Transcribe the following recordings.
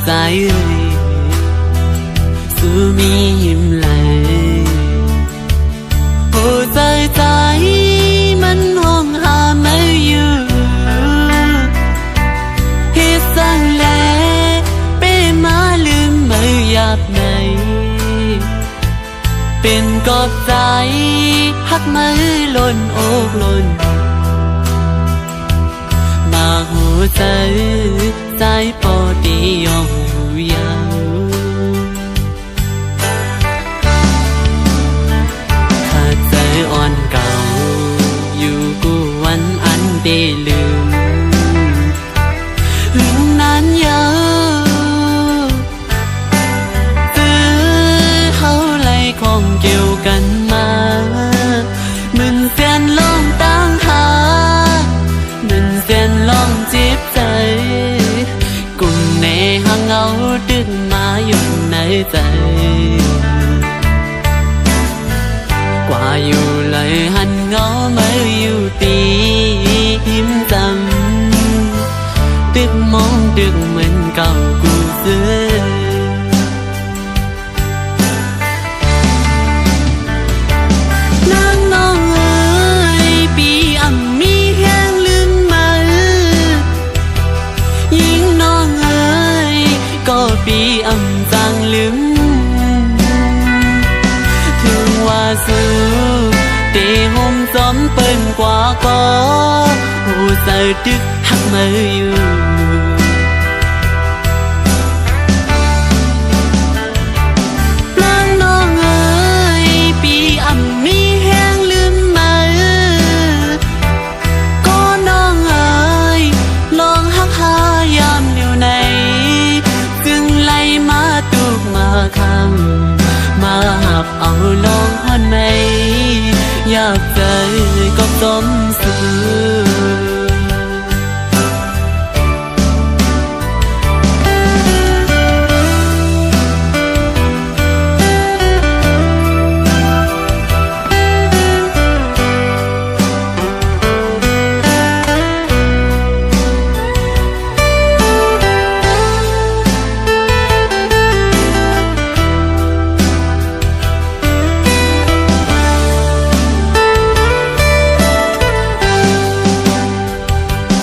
ใจสูมีหิมไหลหัวใจมันห้องหาไม่อยู่เหตุสั่งแลเป้มาลืมไม่หยาบไหนเป็นกอบใจหักมือล้นอกล้นมาหัวใจปอดียองอยู่ยาวขาดใจอ่อนเก่าอยู่กูวันอันได้ลืมหึงนั้นยาวซื้อเขาไล่ของเกี่ยวกันมามึนเสียนลองตั้งหามึนเสียนลองจีบใจกุ่มในห้างเงาดึกมาอยู่ในใจกว่าอยู่เลยหันเงาไม่อยู่ตีหิมจำดึกมองดึกเหมือนเก่ากูซื้อนางน้องเอ๋ยปีอ่ำมีแห้งลืมมายิ่งน้องเอ๋ยก็ปีอ่ำจางลืมถึงว่าสู้เตะห่มจอมเปิ้นกว่าก็หูเสยดึกหักมืออยู่นางน้องเอ๋ยปีอ่ำมีแห้งลืมมาก็น้องเอ๋ยลองหักหายามอยู่ในจึงไล่มาตุกมาคำมาหับเอาลองฮอนในอยากใจก็สมสู่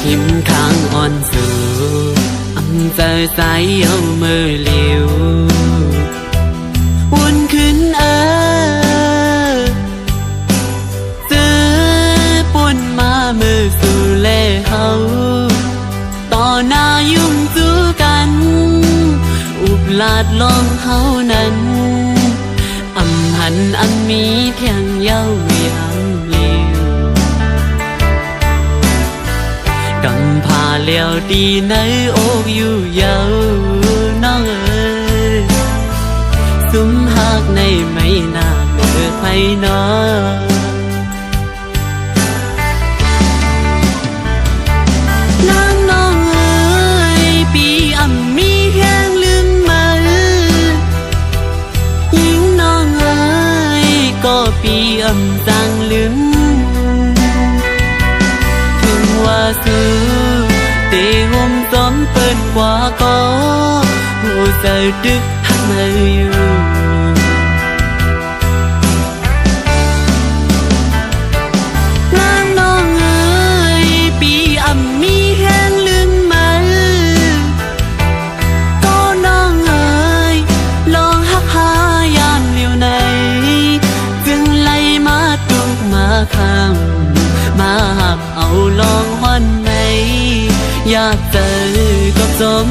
หิมข้างอ่อนสู่อำใจใสเอามือเลี้ยววนขึ้นซื้อปุ่นมามือสู่เล่เฮาต่อหน้ายุ่งจูกันอุบลาดลองเฮานั้นอำหันอันมีเพียงเย้ายามเลี้ยวกำพาเลี้ยวดีในอกอยู่เยาวน้องเอ๋ยสุมหักในไม่น่าเปิดไพ่น้องนางน้องเอ๋ยปีอ่ำมีแห้งลืมมายิ่งน้องเอ๋ยก็ปีอ่ำจางลืมถึงว่าสู้เตะห่มจอมเปิ้นกว่าก็หูเสยดึกหักมืออยู่นางน้องเอ๋ยปีอ่ำมีแห้งลืมมาก็น้องเอ๋ยลองหักหายามเลี้ยวในจึงไล่มาตุกมาคำมาหักเอาลองฮอนในอยากเจอกับสม